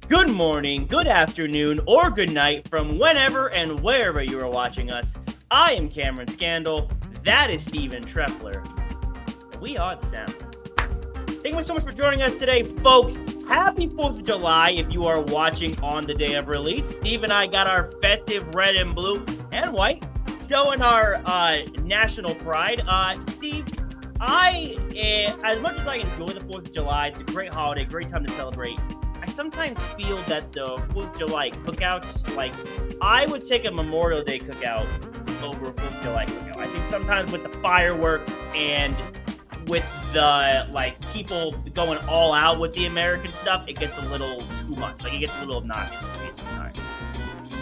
Good morning, good afternoon, or good night from whenever and wherever you are watching us. I am Cameron Scandal. That is Steven Treffler. We are the Sound. Thank you so much for joining us today, folks. Happy 4th of July if you are watching on the day of release. Steve and I got our festive red and blue and white, showing our national pride. Steve, as much as I enjoy the 4th of July, it's a great holiday, great time to celebrate. I sometimes feel that the 4th of July cookouts, like, I would take a Memorial Day cookout over a 4th of July cookout. I think sometimes with the fireworks and with the, like, people going all out with the American stuff, it gets a little too much. Like, it gets a little obnoxious for me sometimes.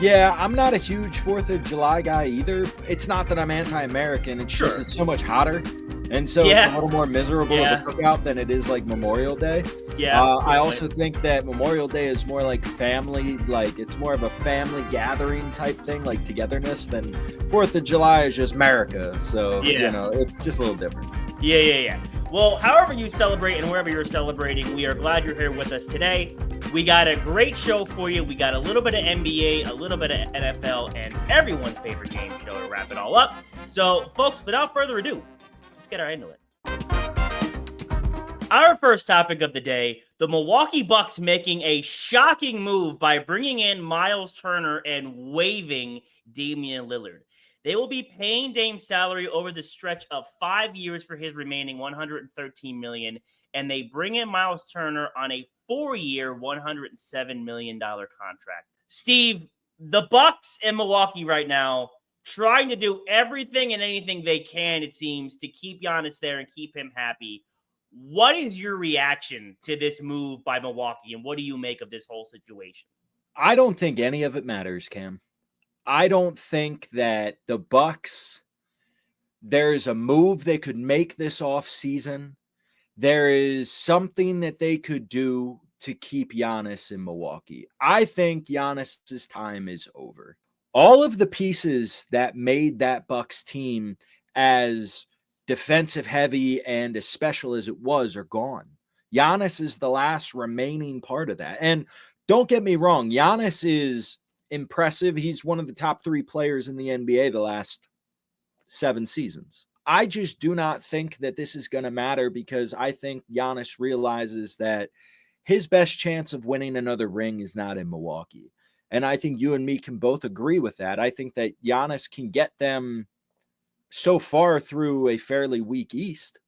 Yeah, I'm not a huge 4th of July guy either. It's not that I'm anti-American. It's just it's so much hotter. And so it's a little more miserable of a cookout than it is like Memorial Day. Yeah. I also think that Memorial Day is more like family, like it's more of a family gathering type thing, like togetherness, than 4th of July is just America. So, you know, it's just a little different. Yeah. Well, however you celebrate and wherever you're celebrating, we are glad you're here with us today. We got a great show for you. We got a little bit of NBA, a little bit of NFL, and everyone's favorite game show to wrap it all up. So, folks, without further ado, let's get into it. Our first topic of the day, the Milwaukee Bucks making a shocking move by bringing in Miles Turner and waiving Damian Lillard. They will be paying Dame's salary over the stretch of 5 years for his remaining $113 million, and they bring in Miles Turner on a 4-year, $107 million contract. Steve, the Bucks in Milwaukee right now trying to do everything and anything they can, it seems, to keep Giannis there and keep him happy. What is your reaction to this move by Milwaukee, and what do you make of this whole situation? I don't think any of it matters, Cam. I don't think that the Bucks, there's a move they could make this offseason. There is something that they could do to keep Giannis in Milwaukee. I think Giannis's time is over. All of the pieces that made that Bucks team as defensive heavy and as special as it was are gone. Giannis is the last remaining part of that. And don't get me wrong, Giannis is impressive. He's one of the top 3 players in the NBA the last 7 seasons. I just do not think that this is going to matter because I think Giannis realizes that his best chance of winning another ring is not in Milwaukee. And I think you and me can both agree with that. I think that Giannis can get them so far through a fairly weak East.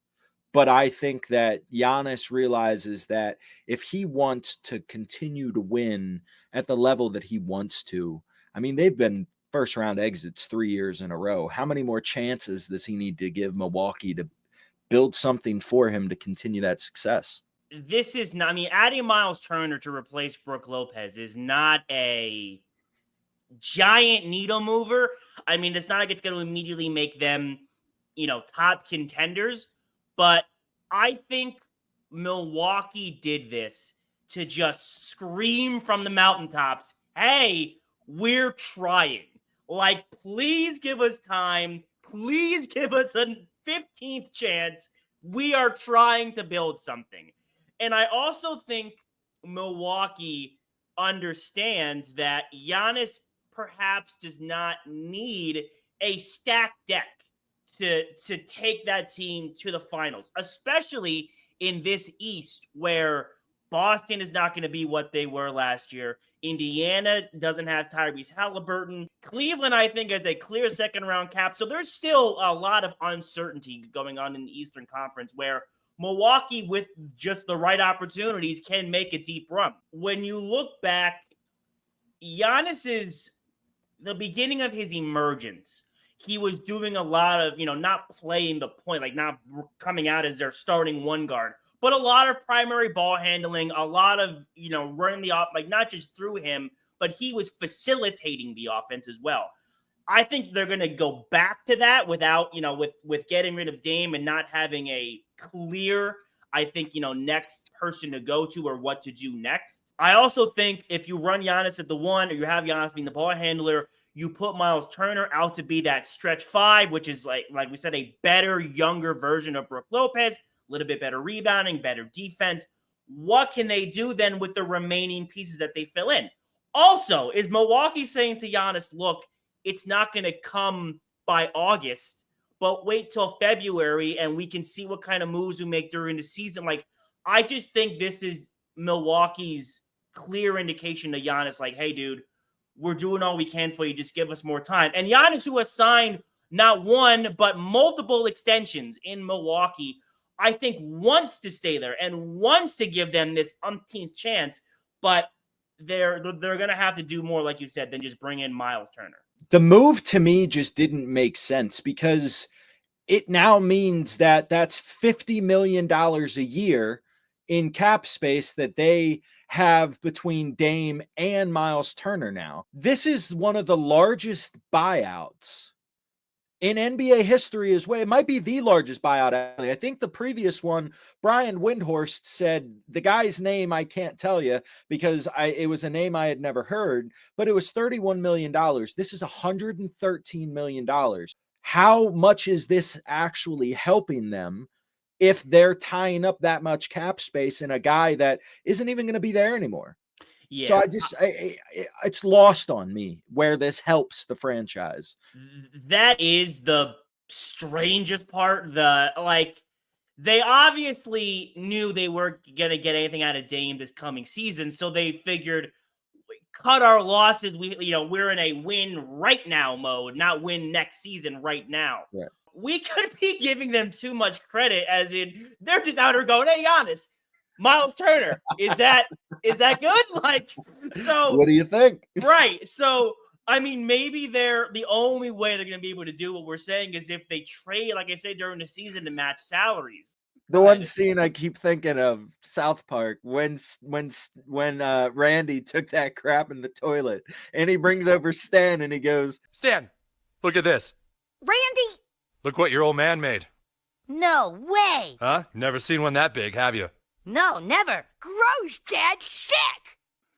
But I think that Giannis realizes that if he wants to continue to win at the level that he wants to, I mean, they've been first round exits 3 years in a row. How many more chances does he need to give Milwaukee to build something for him to continue that success? This is not, I mean, adding Miles Turner to replace Brook Lopez is not a giant needle mover. I mean, it's not like it's going to immediately make them, top contenders. But I think Milwaukee did this to just scream from the mountaintops, hey, we're trying. Like, please give us time. Please give us a 15th chance. We are trying to build something. And I also think Milwaukee understands that Giannis perhaps does not need a stacked deck to take that team to the finals, especially in this East where Boston is not going to be what they were last year. Indiana doesn't have Tyrese Halliburton. Cleveland, I think, has a clear second-round cap. So there's still a lot of uncertainty going on in the Eastern Conference where Milwaukee, with just the right opportunities, can make a deep run. When you look back, Giannis is the beginning of his emergence. He was doing a lot of, not playing the point, like not coming out as their starting one guard, but a lot of primary ball handling, a lot of, running the off, like not just through him, but he was facilitating the offense as well. I think they're going to go back to that without, with getting rid of Dame and not having a clear, I think, next person to go to or what to do next. I also think if you run Giannis at the 1 or you have Giannis being the ball handler, you put Miles Turner out to be that stretch 5, which is like we said, a better, younger version of Brook Lopez, a little bit better rebounding, better defense. what can they do then with the remaining pieces that they fill in? Also, is Milwaukee saying to Giannis, look, it's not going to come by August, but wait till February and we can see what kind of moves we make during the season? Like, I just think this is Milwaukee's clear indication to Giannis, like, hey, dude, we're doing all we can for you. Just give us more time. And Giannis, who has signed not one, but multiple extensions in Milwaukee, I think wants to stay there and wants to give them this umpteenth chance, but they're going to have to do more, like you said, than just bring in Miles Turner. The move to me just didn't make sense because it now means that that's $50 million a year in cap space that they have between Dame and Miles Turner now. This is one of the largest buyouts in NBA history as well. It might be the largest buyout. I think the previous one, Brian Windhorst said the guy's name I can't tell you because it was a name I had never heard, but it was $31 million. This is $113 million. How much is this actually helping them if they're tying up that much cap space in a guy that isn't even going to be there anymore? Yeah. So it's lost on me where this helps the franchise. That is the strangest part. They obviously knew they weren't going to get anything out of Dame this coming season. So they figured, cut our losses. We're in a win right now mode, not win next season right now. Right. We could be giving them too much credit, as in they're just out there going, hey, Giannis, Miles Turner, is that good? Like, so what do you think? Right. So, I mean, maybe the only way they're going to be able to do what we're saying is if they trade, like I said, during the season to match salaries. The one scene I keep thinking of, South Park, when Randy took that crap in the toilet and he brings over Stan and he goes, Stan, look at this. Randy! Look what your old man made. No way! Huh? Never seen one that big, have you? No, never. Gross, Dad. Sick!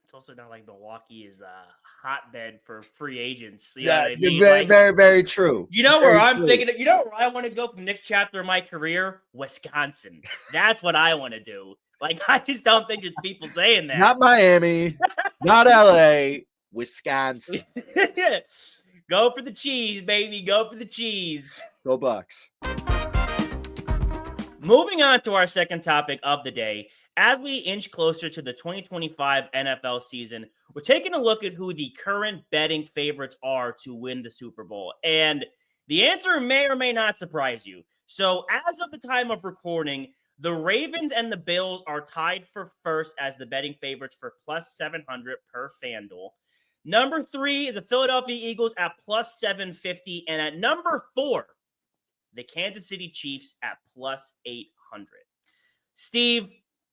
It's also not like Milwaukee is a hotbed for free agents. You yeah, know what I mean? very, very, very true. You know very where I'm true. thinking, you know where I want to go for the next chapter of my career? Wisconsin. That's what I want to do. Like, I just don't think there's people saying that. Not Miami, not LA, Wisconsin. Go for the cheese, baby. Go for the cheese. Go Bucks. Moving on to our second topic of the day. As we inch closer to the 2025 NFL season, we're taking a look at who the current betting favorites are to win the Super Bowl. And the answer may or may not surprise you. So as of the time of recording, the Ravens and the Bills are tied for first as the betting favorites for plus 700 per FanDuel. Number 3 is the Philadelphia Eagles at plus 750. And at number 4, the Kansas City Chiefs at plus 800. Steve,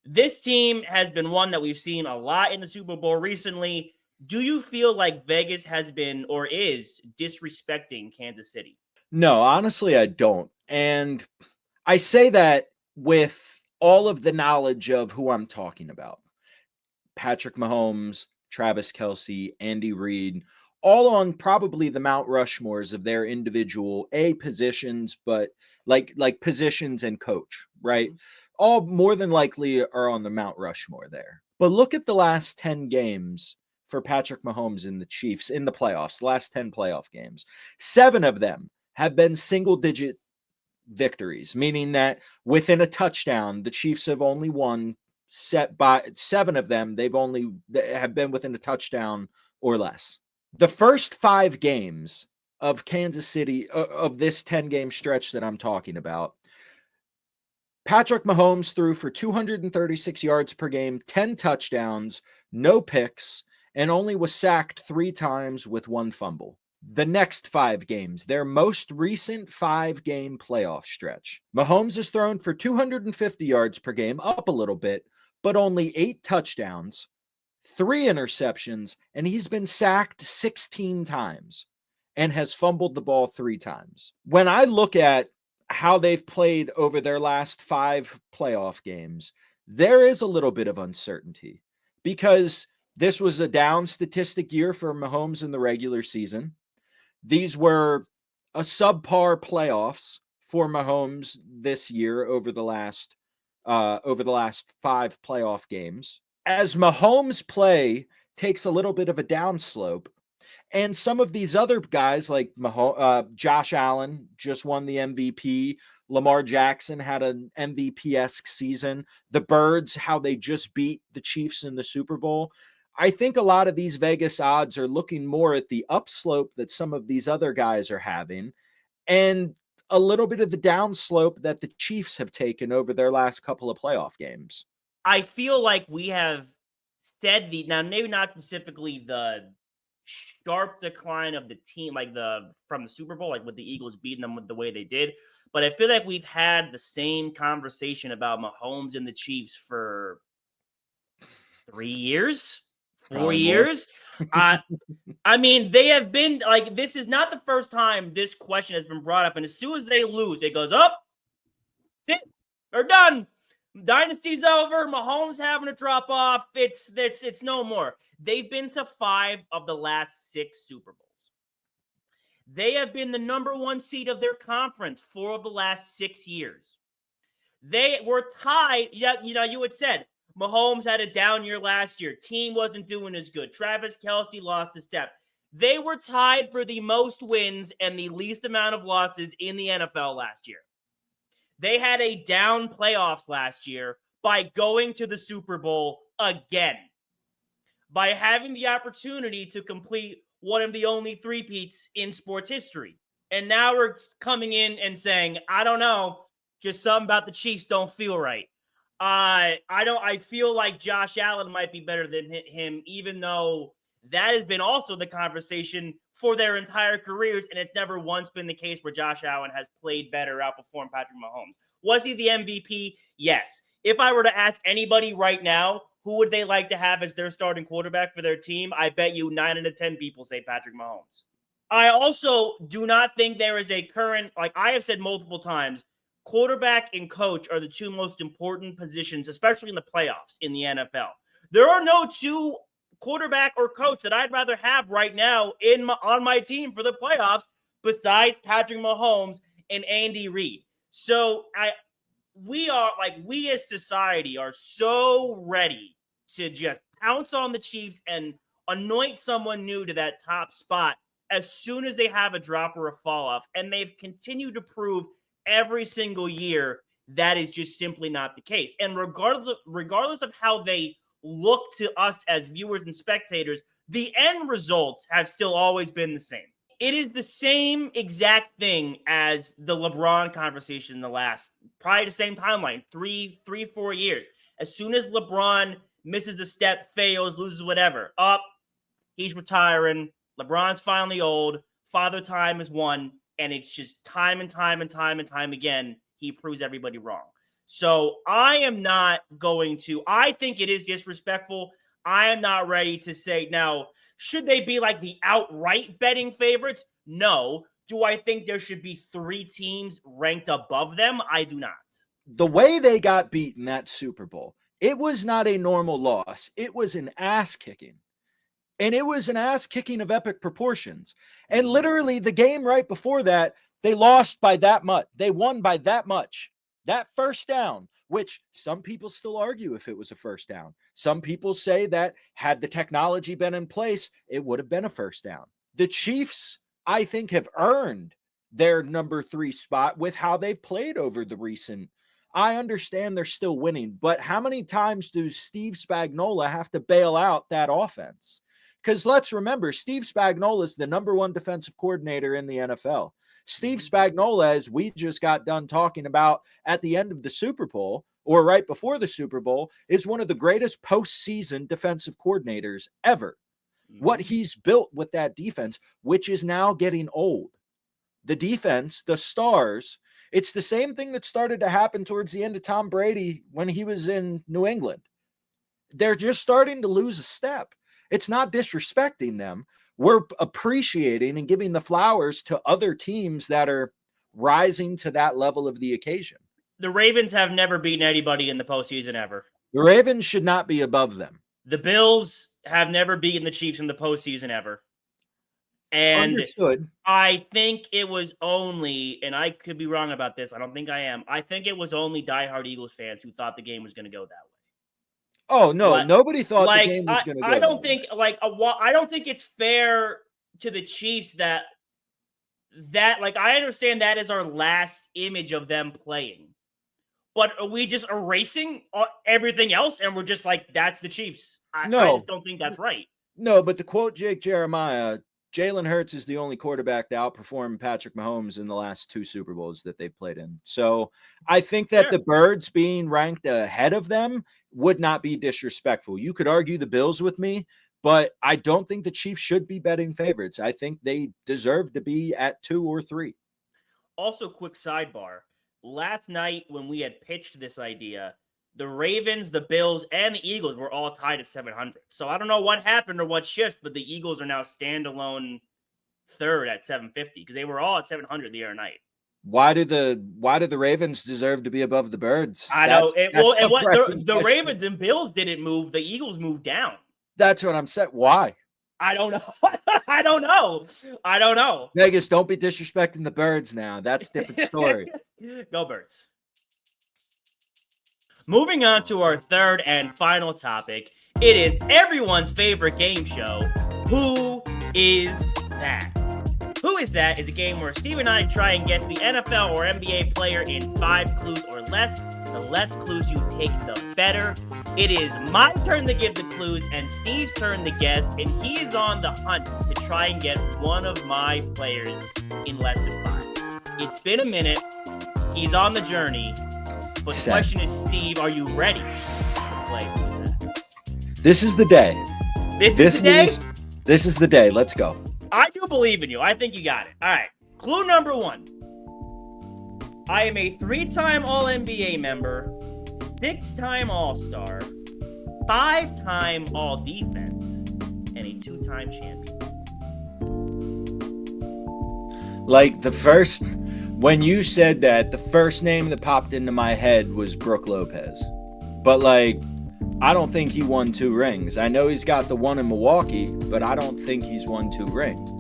this team has been one that we've seen a lot in the Super Bowl recently. Do you feel like Vegas has been or is disrespecting Kansas City? No, honestly, I don't. And I say that with all of the knowledge of who I'm talking about. Patrick Mahomes, Travis Kelce, Andy Reid, all on probably the Mount Rushmores of their individual positions, but like positions and coach, right? All more than likely are on the Mount Rushmore there. But look at the last 10 games for Patrick Mahomes and the Chiefs in the playoffs, last 10 playoff games. 7 of them have been single-digit victories, meaning that within a touchdown, the Chiefs have only won set by 7 of them. They have been within a touchdown or less. The first 5 games of Kansas City, of this 10-game stretch that I'm talking about, Patrick Mahomes threw for 236 yards per game, 10 touchdowns, no picks, and only was sacked 3 times with 1 fumble. The next 5 games, their most recent 5-game playoff stretch, Mahomes has thrown for 250 yards per game, up a little bit, but only 8 touchdowns, 3 interceptions, and he's been sacked 16 times and has fumbled the ball 3 times. When I look at how they've played over their last 5 playoff games, there is a little bit of uncertainty because this was a down statistic year for Mahomes in the regular season. These were a subpar playoffs for Mahomes this year over the last over the last 5 playoff games. As Mahomes' play takes a little bit of a downslope, and some of these other guys like Josh Allen just won the MVP. Lamar Jackson had an MVP-esque season. The Birds, how they just beat the Chiefs in the Super Bowl. I think a lot of these Vegas odds are looking more at the upslope that some of these other guys are having and a little bit of the downslope that the Chiefs have taken over their last couple of playoff games. I feel like we have said now maybe not specifically the sharp decline of the team, like from the Super Bowl, like with the Eagles beating them with the way they did. But I feel like we've had the same conversation about Mahomes and the Chiefs for 3 years, 4 years. I mean, they have been like, this is not the first time this question has been brought up. And as soon as they lose, it goes up. They're done. Dynasty's over. Mahomes having a drop off. It's no more. They've been to 5 of the last 6 Super Bowls. They have been the number 1 seed of their conference 4 of the last 6 years. They were tied. Yeah, you had said Mahomes had a down year last year. Team wasn't doing as good. Travis Kelce lost a step. They were tied for the most wins and the least amount of losses in the NFL last year. They had a down playoffs last year by going to the Super Bowl again, by having the opportunity to complete one of the only three-peats in sports history. And now we're coming in and saying, I don't know, just something about the Chiefs don't feel right. I feel like Josh Allen might be better than him, even though that has been also the conversation for their entire careers, and it's never once been the case where Josh Allen has played better, outperformed Patrick Mahomes. Was he the MVP? Yes. If I were to ask anybody right now, who would they like to have as their starting quarterback for their team, I bet you 9 out of 10 people say Patrick Mahomes. I also do not think there is a current, like I have said multiple times, quarterback and coach are the 2 most important positions, especially in the playoffs in the NFL. There are no 2 quarterback or coach that I'd rather have right now on my team for the playoffs besides Patrick Mahomes and Andy Reid. So we as society are so ready to just pounce on the Chiefs and anoint someone new to that top spot as soon as they have a drop or a fall off. And they've continued to prove every single year that is just simply not the case. And regardless of how they look to us as viewers and spectators, the end results have still always been the same. It is the same exact thing as the LeBron conversation in the last, probably the same timeline, 4 years. As soon as LeBron misses a step, fails, loses whatever, he's retiring. LeBron's finally old. Father Time is won. And it's just time and time again, he proves everybody wrong. So I am not going to, I think it is disrespectful. I am not ready to say, now, should they be like the outright betting favorites? No. Do I think there should be 3 teams ranked above them? I do not. The way they got beaten that Super Bowl, it was not a normal loss. It was an ass kicking. And it was an ass kicking of epic proportions. And literally the game right before that, they lost by that much. They won by that much. That first down, which some people still argue if it was a first down. Some people say that had the technology been in place, it would have been a first down. The Chiefs, I think, have earned their number 3 spot with how they've played over the recent. I understand they're still winning, but how many times does Steve Spagnuolo have to bail out that offense? Because let's remember, Steve Spagnuolo is the number 1 defensive coordinator in the NFL. Steve Spagnuolo, as we just got done talking about at the end of the Super Bowl, or right before the Super Bowl, is one of the greatest postseason defensive coordinators ever. What he's built with that defense, which is now getting old. The defense, the stars, it's the same thing that started to happen towards the end of Tom Brady when he was in New England. They're just starting to lose a step. It's not disrespecting them. We're appreciating and giving the flowers to other teams that are rising to that level of the occasion. The Ravens have never beaten anybody in the postseason ever. The Ravens should not be above them. The Bills have never beaten the Chiefs in the postseason ever. And Understood. I think it was only, and I could be wrong about this, I don't think I am. I think it was only diehard Eagles fans who thought the game was going to go that way. Oh no, nobody thought the Like, game was going to go. I don't think I don't think it's fair to the Chiefs that like I understand that is our last image of them playing, but are we just erasing everything else and we're just like that's the Chiefs? I just don't think that's right. No, but to quote Jake Jeremiah, Jalen Hurts is the only quarterback to outperform Patrick Mahomes in the last 2 Super Bowls that they've played in. So I think that the Birds being ranked ahead of them would not be disrespectful. You could argue the Bills with me, but I don't think the Chiefs should be betting favorites. I think they deserve to be at 2 or 3. Also, quick sidebar. Last night when we had pitched this idea, the Ravens, the Bills, and the Eagles were all tied at 700. So I don't know what happened or what shifts, but the Eagles are now standalone third at 750 because they were all at 700 the other night. Why do the Ravens deserve to be above the Birds? I know. The Ravens and Bills didn't move. The Eagles moved down. That's what I'm saying. Why? I don't know. I don't know. Vegas, don't be disrespecting the Birds now. That's a different story. Go Birds. Moving on to our third and final topic. It is everyone's favorite game show. Who is that? Who is that is a game where Steve and I try and guess the NFL or NBA player in 5 clues or less. The less clues you take, the better. It is my turn to give the clues and Steve's turn to guess, and he is on the hunt to try and get one of my players in less than 5. It's been a minute. He's on the journey. But the question is, Steve, are you ready to play Who's That? This is the day. This is the day? This is the day. Let's go. I do believe in you. I think you got it. All right. Clue number 1. I am a 3-time All-NBA member, 6-time All-Star, 5-time All-Defense, and a 2-time champion. Like when you said that, the first name that popped into my head was Brook Lopez. But like, I don't think he won 2 rings. I know he's got the one in Milwaukee, but I don't think he's won 2 rings.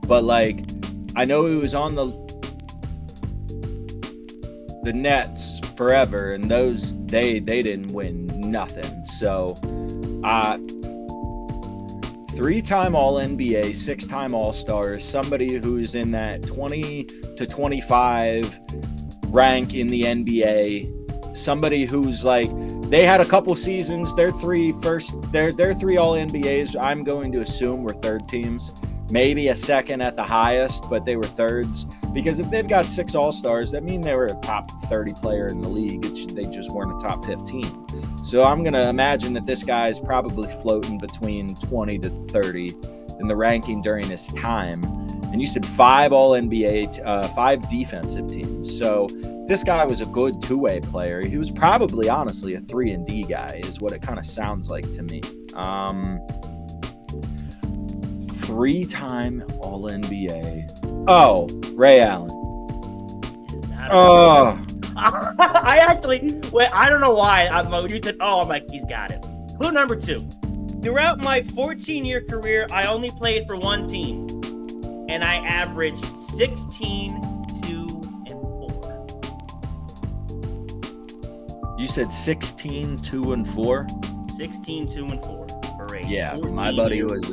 But like, I know he was on the Nets forever, and those they didn't win nothing. So 3-time All-NBA, 6-time All-Star, somebody who's in that 20 to 25 rank in the NBA, somebody who's like, they had a couple seasons, their 3 All-NBAs, I'm going to assume were third teams, maybe a second at the highest, but they were thirds, because if they've got 6 All-Stars, that means they were a top 30 player in the league. They just weren't a top 15. So I'm going to imagine that this guy is probably floating between 20 to 30 in the ranking during his time. And you said 5 All-NBA, 5 defensive teams. So this guy was a good 2-way player. He was probably, honestly, a 3-and-D guy is what it kind of sounds like to me. 3-time All-NBA. Oh, Ray Allen. Oh. I actually, I don't know why. When you said, I'm like, he's got it. Clue number 2. Throughout my 14-year career, I only played for one team, and I averaged 16, 2, and 4. You said 16, 2, and 4? 16, 2, and 4. Yeah, my buddy was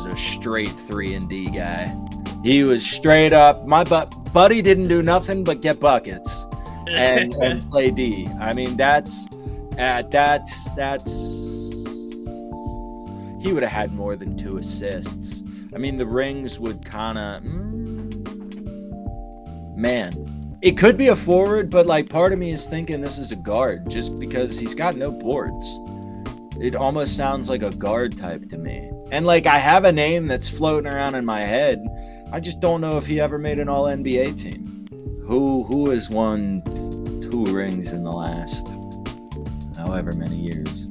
a straight 3-and-D guy. He was straight up. My buddy didn't do nothing but get buckets and play D. I mean, that's he would have had more than 2 assists. I mean, the rings would kind of man. It could be a forward, but like part of me is thinking this is a guard just because he's got no boards. It almost sounds like a guard type to me. And like, I have a name that's floating around in my head. I just don't know if he ever made an All-NBA team. Who has won 2 rings in the last however many years?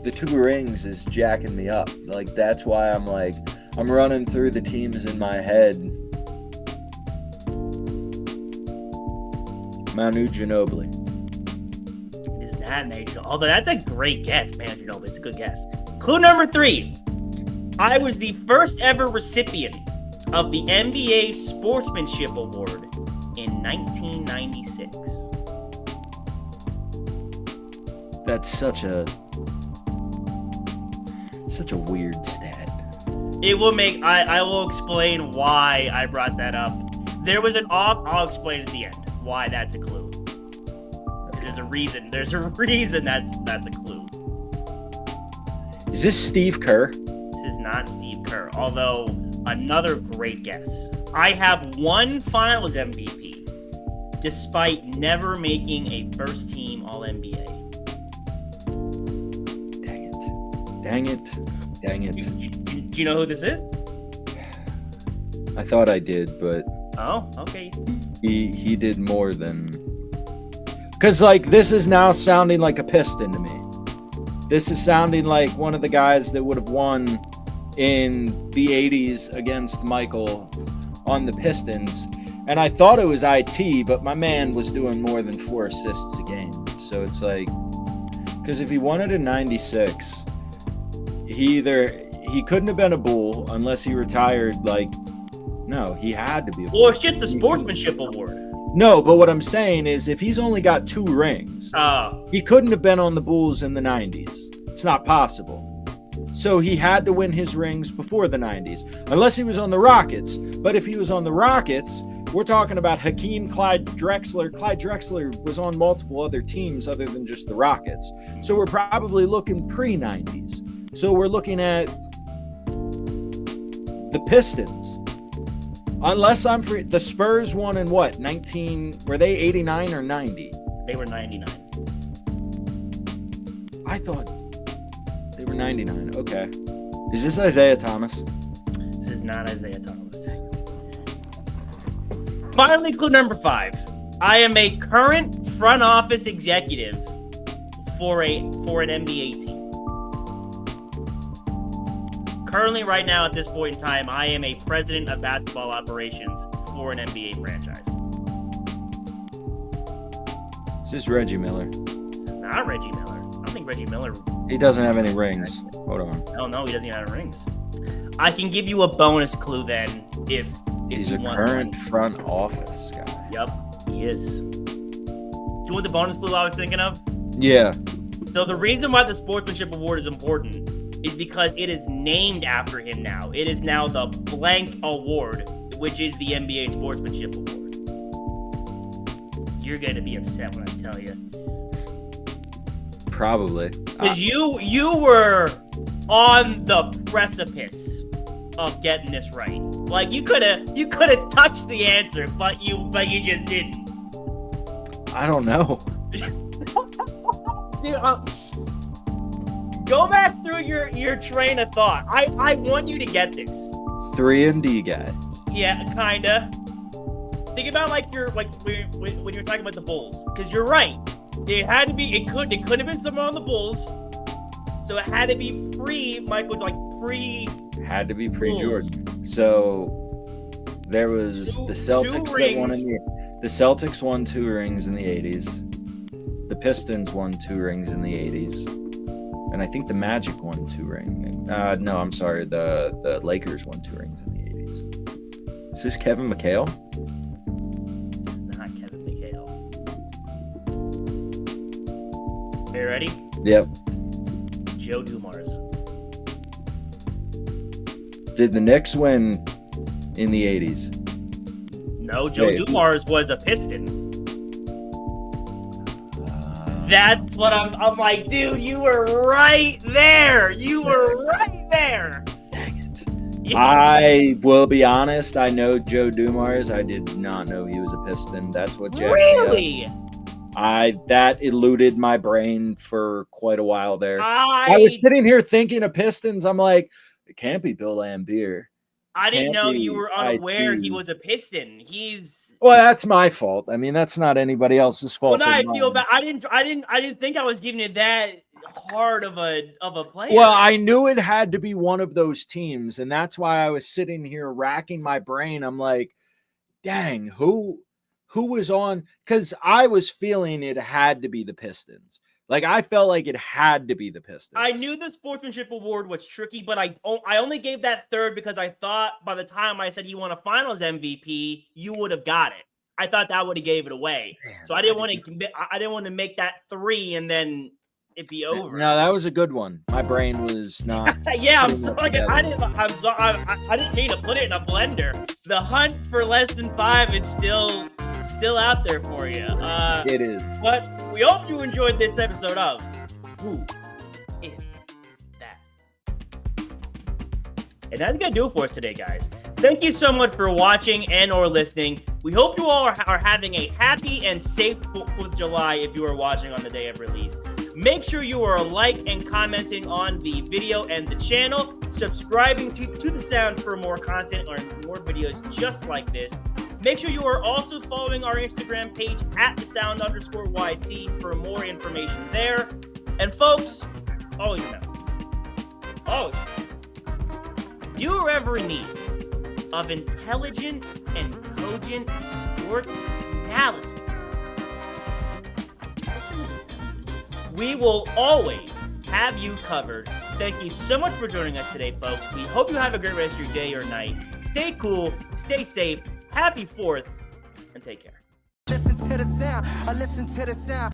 The 2 rings is jacking me up. Like, that's why I'm running through the teams in my head. Manu Ginobili. Although that's a great guess, man. It's a good guess. Clue number 3. I was the first ever recipient of the NBA Sportsmanship Award in 1996. That's such a weird stat. It will make, I will explain why I brought that up. There was I'll explain at the end why that's a clue. There's a reason that's a clue. Is this Steve Kerr? This is not Steve Kerr, although another great guess. I have one Finals MVP, despite never making a first-team All-NBA. Dang it. Do you know who this is? I thought I did, but Oh, okay. he did more than... Because, like, this is now sounding like a Piston to me. This is sounding like one of the guys that would have won in the 80s against Michael on the Pistons. And I thought it was IT, but my man was doing more than 4 assists a game. So it's like... Because if he won it in 96... He couldn't have been a Bull unless he retired. Like, no, he had to be a Bull. Well, it's just the Sportsmanship Award. No, but what I'm saying is if he's only got 2 rings, he couldn't have been on the Bulls in the 90s. It's not possible. So he had to win his rings before the 90s, unless he was on the Rockets. But if he was on the Rockets, we're talking about Hakeem Clyde Drexler. Clyde Drexler was on multiple other teams other than just the Rockets. So we're probably looking pre-90s. So we're looking at the Pistons. Unless I'm free. The Spurs won in what? 19. Were they 89 or 90? They were 99. I thought they were 99. Okay. Is this Isaiah Thomas? This is not Isaiah Thomas. Finally, clue number 5. I am a current front office executive for an NBA team. Currently, right now, at this point in time, I am a president of basketball operations for an NBA franchise. Is this Reggie Miller? This is not Reggie Miller. I don't think Reggie Miller... He doesn't have any rings. Hold on. Oh, no, he doesn't even have rings. I can give you a bonus clue then if He's you a want current one. front office guy. Yep, he is. Do you want the bonus clue I was thinking of? Yeah. So the reason why the Sportsmanship Award is important is because it is named after him now. It is now the blank award, which is the NBA Sportsmanship Award. You're going to be upset when I tell you. Probably. Because you were on the precipice of getting this right. Like you could have touched the answer, but you just didn't. I don't know. Dude, go back through your train of thought. I want you to get this. 3-and-D guy. Yeah, kinda. Think about when you're talking about the Bulls, because you're right. It had to be. It could have been someone on the Bulls. So it had to be pre-Michael, Had to be pre-Jordan. So there was the Celtics that won the Celtics won 2 rings in the 80s. The Pistons won 2 rings in the 80s. And I think the Magic won 2 rings. No, I'm sorry. The Lakers won 2 rings in the 80s. Is this Kevin McHale? Not Kevin McHale. Are you ready? Yep. Joe Dumars. Did the Knicks win in the 80s? No, Joe Dumars was a Piston. That's what I'm like, dude, you were right there. You were right there. Dang it. Yeah. I will be honest. I know Joe Dumars. I did not know he was a Piston. That's what Jack. Really? That eluded my brain for quite a while there. I was sitting here thinking of Pistons. I'm like, it can't be Bill Laimbeer. I didn't know you were unaware IT. he was a Piston. Well, that's my fault. I mean, that's not anybody else's fault. Well, I feel bad. I didn't think I was giving it that hard of a player. Well, I knew it had to be one of those teams, and that's why I was sitting here racking my brain. I'm like, dang, who was on? Because I was feeling it had to be the Pistons. Like, I felt like it had to be the Pistons. I knew the sportsmanship award was tricky, but I only gave that third because I thought by the time I said he won a Finals MVP, you would have got it. I thought that would have gave it away. Man, so I didn't want to make that 3 and then it be over. No, that was a good one. My brain was not. Yeah, I'm sorry. I didn't mean to put it in a blender. The hunt for less than 5 is still out there for you. It is. But we hope you enjoyed this episode of Who Is That? And that's going to do it for us today, guys. Thank you so much for watching and or listening. We hope you all are having a happy and safe 4th of July if you are watching on the day of release. Make sure you are and commenting on the video and the channel, subscribing to the sound for more content or more videos just like this. Make sure you are also following our Instagram page at @thesound_YT for more information there. And folks, always remember, if you are ever in need of intelligent and cogent sports analysis, listen to this. We will always have you covered. Thank you so much for joining us today, folks. We hope you have a great rest of your day or night. Stay cool, stay safe, happy 4th, and take care. Listen to the sound. I listen to the sound.